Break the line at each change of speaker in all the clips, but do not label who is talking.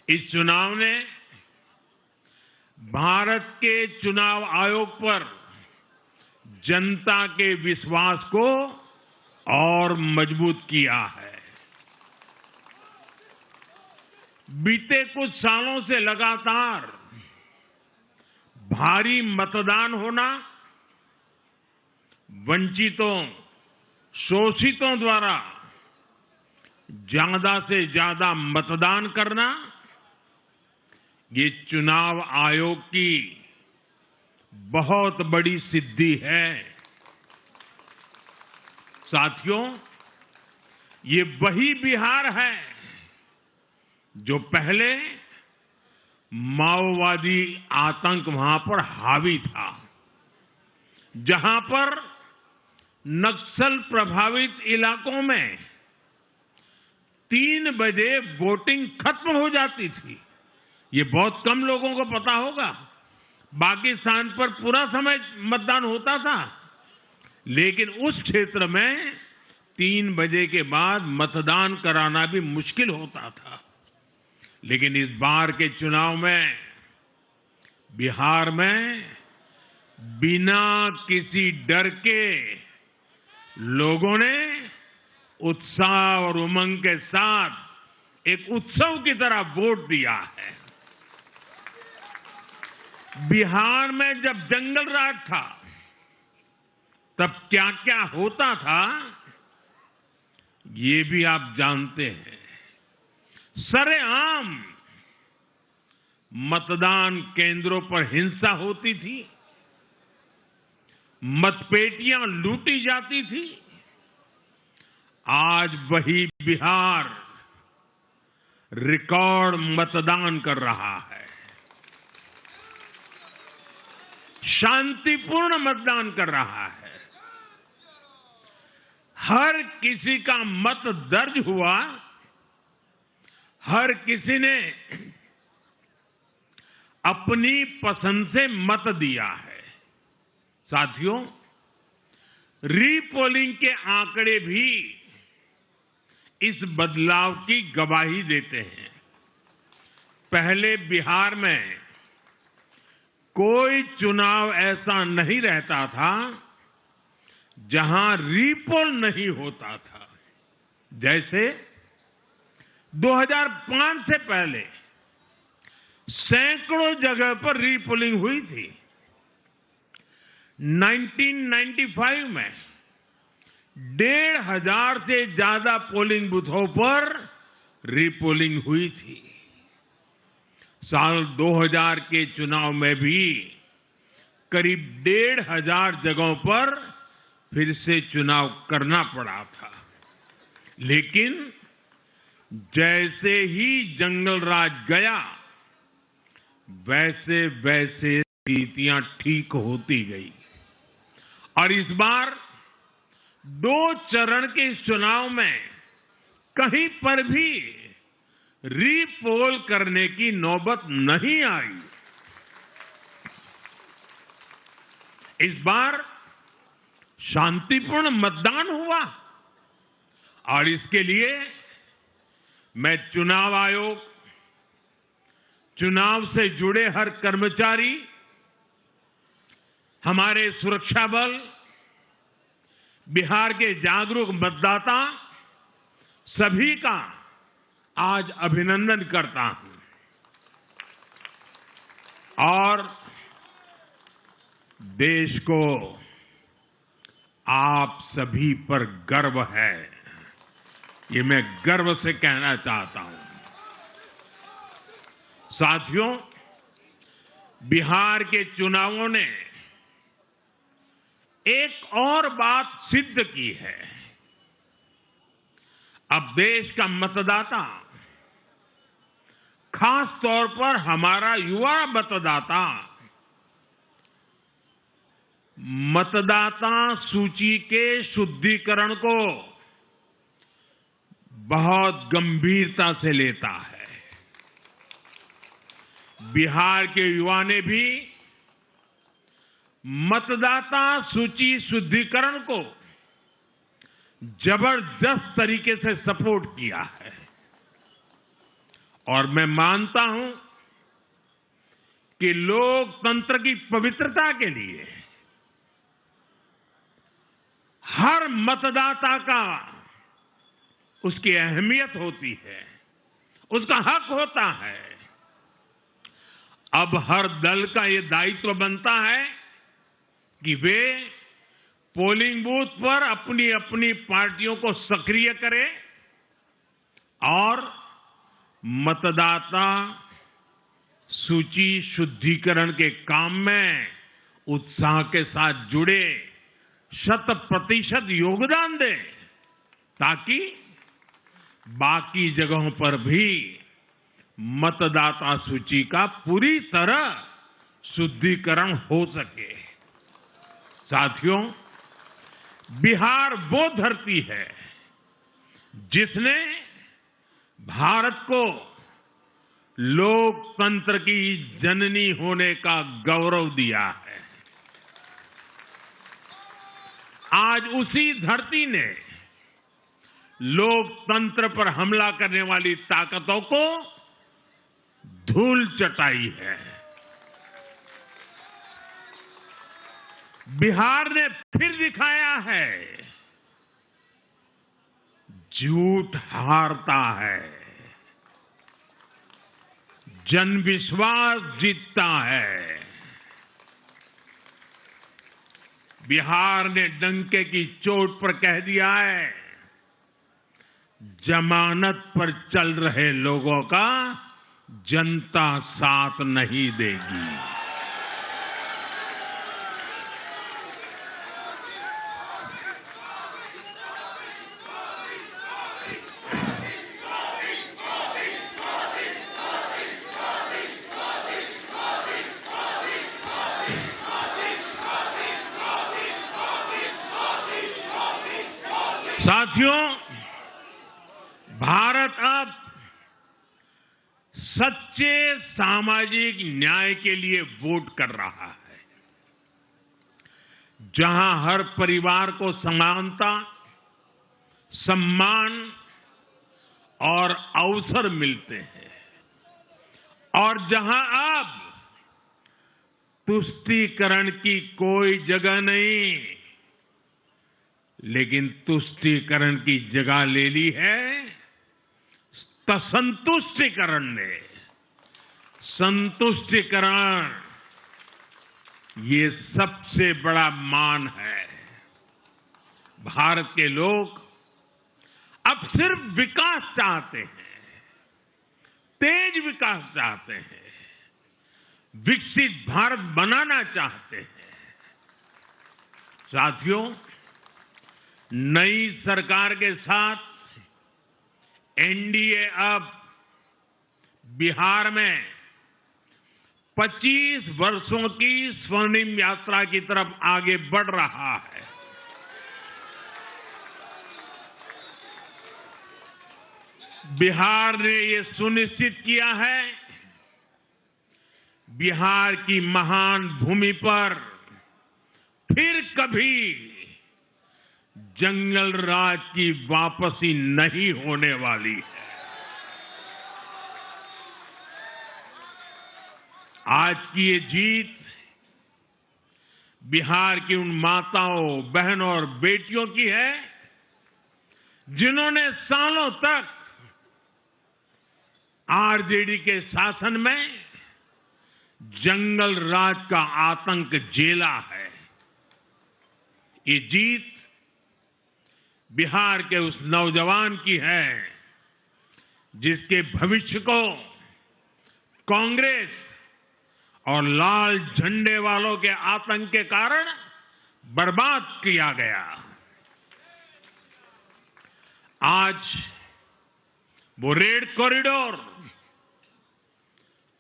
इस चुनाव ने भारत के चुनाव आयोग पर जनता के विश्वास को और मजबूत किया है। बीते कुछ सालों से लगातार भारी मतदान होना, वंचितों, शोषितों द्वारा ज्यादा से ज्यादा मतदान करना, ये चुनाव आयोग की बहुत बड़ी सिद्धि है। साथियों, ये वही बिहार है जो पहले माओवादी आतंक वहां पर हावी था, जहां पर नक्सल प्रभावित इलाकों में 3 बजे वोटिंग खत्म हो जाती थी। ये बहुत कम लोगों को पता होगा। बाकी स्थान पर पूरा समय मतदान होता था, लेकिन उस क्षेत्र में 3 बजे के बाद मतदान कराना भी मुश्किल होता था। लेकिन इस बार के चुनाव में बिहार में बिना किसी डर के लोगों ने उत्साह और उमंग के साथ एक उत्सव की तरह वोट दिया है। बिहार में जब जंगल राज था, तब क्या क्या होता था, ये भी आप जानते हैं। सरेआम मतदान केंद्रों पर हिंसा होती थी, मतपेटियां लूटी जाती थी। आज वही बिहार रिकॉर्ड मतदान कर रहा है, शांतिपूर्ण मतदान कर रहा है। हर किसी का मत दर्ज हुआ, हर किसी ने अपनी पसंद से मत दिया है। साथियों, रीपोलिंग के आंकड़े भी इस बदलाव की गवाही देते हैं। पहले बिहार में कोई चुनाव ऐसा नहीं रहता था जहां रीपोल नहीं होता था। जैसे 2005 से पहले सैकड़ों जगह पर रीपोलिंग हुई थी। 1995 में 1,500 से ज्यादा पोलिंग बूथों पर रीपोलिंग हुई थी। साल 2000 के चुनाव में भी करीब 1,500 जगहों पर फिर से चुनाव करना पड़ा था। लेकिन जैसे ही जंगल राज गया, वैसे वैसे स्थितियां ठीक होती गई और इस बार 2 चरण के इस चुनाव में कहीं पर भी रीपोल करने की नौबत नहीं आई। इस बार शांतिपूर्ण मतदान हुआ और इसके लिए मैं चुनाव आयोग, चुनाव से जुड़े हर कर्मचारी, हमारे सुरक्षा बल, बिहार के जागरूक मतदाता, सभी का आज अभिनंदन करता हूं और देश को आप सभी पर गर्व है, ये मैं गर्व से कहना चाहता हूं। साथियों, बिहार के चुनावों ने एक और बात सिद्ध की है। अब देश का मतदाता, खास तौर पर हमारा युवा मतदाता, मतदाता सूची के शुद्धिकरण को बहुत गंभीरता से लेता है। बिहार के युवा ने भी मतदाता सूची शुद्धिकरण को जबरदस्त तरीके से सपोर्ट किया है और मैं मानता हूं कि लोकतंत्र की पवित्रता के लिए हर मतदाता का उसकी अहमियत होती है, उसका हक होता है। अब हर दल का ये दायित्व बनता है कि वे पोलिंग बूथ पर अपनी अपनी पार्टियों को सक्रिय करें और मतदाता सूची शुद्धिकरण के काम में उत्साह के साथ जुड़े, 100% योगदान दें, ताकि बाकी जगहों पर भी मतदाता सूची का पूरी तरह शुद्धिकरण हो सके। साथियों, बिहार वो धरती है जिसने भारत को लोकतंत्र की जननी होने का गौरव दिया है। आज उसी धरती ने लोकतंत्र पर हमला करने वाली ताकतों को धूल चटाई है। बिहार ने फिर दिखाया है, झूठ हारता है, जनविश्वास जीतता है। बिहार ने डंके की चोट पर कह दिया है, जमानत पर चल रहे लोगों का जनता साथ नहीं देगी। साथियों, भारत अब सच्चे सामाजिक न्याय के लिए वोट कर रहा है, जहां हर परिवार को समानता, सम्मान और अवसर मिलते हैं, और जहां अब तुष्टीकरण की कोई जगह नहीं, लेकिन तुष्टीकरण की जगह ले ली है संतुष्टीकरण ने। संतुष्टीकरण ये सबसे बड़ा मान है। भारत के लोग अब सिर्फ विकास चाहते हैं, तेज विकास चाहते हैं, विकसित भारत बनाना चाहते हैं। साथियों, नई सरकार के साथ एनडीए अब बिहार में 25 वर्षों की स्वर्णिम यात्रा की तरफ आगे बढ़ रहा है। बिहार ने ये सुनिश्चित किया है, बिहार की महान भूमि पर फिर कभी जंगल राज की वापसी नहीं होने वाली है। आज की ये जीत बिहार की उन माताओं, बहनों और बेटियों की है जिन्होंने सालों तक आरजेडी के शासन में जंगल राज का आतंक झेला है। ये जीत बिहार के उस नौजवान की है जिसके भविष्य को कांग्रेस और लाल झंडे वालों के आतंक के कारण बर्बाद किया गया। आज वो रेड कॉरिडोर,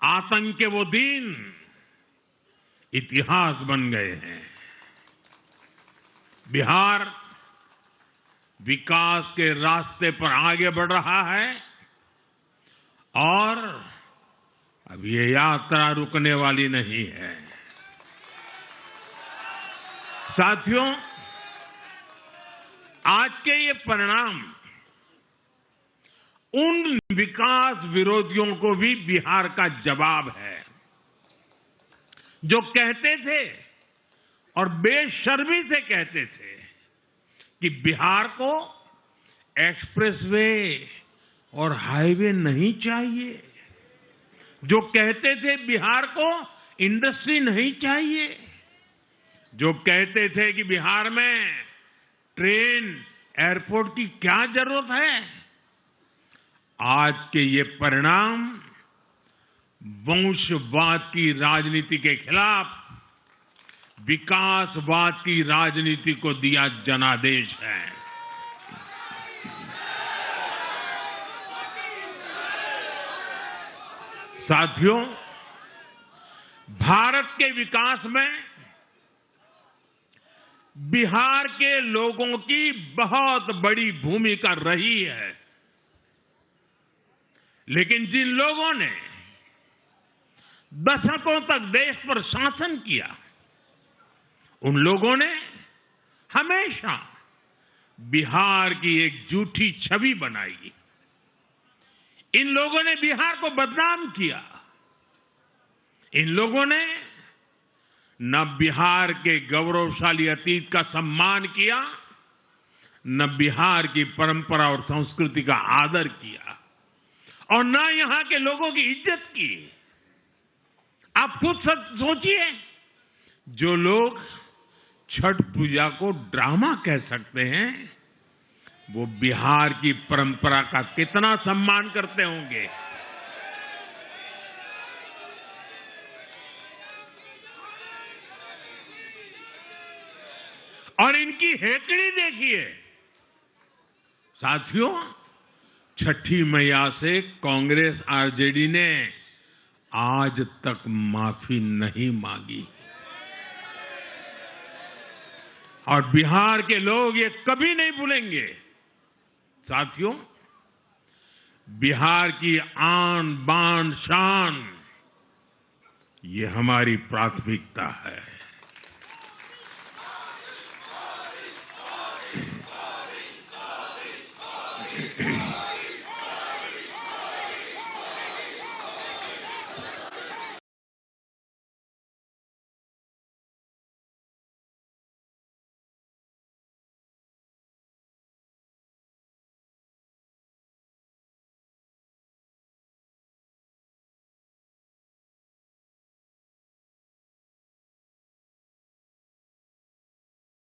आतंक के वो दिन इतिहास बन गए हैं। बिहार विकास के रास्ते पर आगे बढ़ रहा है और अब ये यात्रा रुकने वाली नहीं है। साथियों, आज के ये परिणाम उन विकास विरोधियों को भी बिहार का जवाब है, जो कहते थे और बेशर्मी से कहते थे कि बिहार को एक्सप्रेसवे और हाईवे नहीं चाहिए, जो कहते थे बिहार को इंडस्ट्री नहीं चाहिए, जो कहते थे कि बिहार में ट्रेन एयरपोर्ट की क्या जरूरत है, आज के ये परिणाम वंशवाद की राजनीति के खिलाफ विकासवाद की राजनीति को दिया जनादेश है। साथियों, भारत के विकास में बिहार के लोगों की बहुत बड़ी भूमिका रही है, लेकिन जिन लोगों ने दशकों तक देश पर शासन किया, उन लोगों ने हमेशा बिहार की एक झूठी छवि बनाई। इन लोगों ने बिहार को बदनाम किया। इन लोगों ने न बिहार के गौरवशाली अतीत का सम्मान किया, न बिहार की परंपरा और संस्कृति का आदर किया, और न यहां के लोगों की इज्जत की। आप खुद सोचिए, जो लोग छठ पूजा को ड्रामा कह सकते हैं, वो बिहार की परंपरा का कितना सम्मान करते होंगे। और इनकी हेकड़ी देखिए। साथियों, छठी मैया से कांग्रेस आरजेडी ने आज तक माफी नहीं मांगी, और बिहार के लोग ये कभी नहीं भूलेंगे। साथियों, बिहार की आन बान शान, ये हमारी प्राथमिकता है।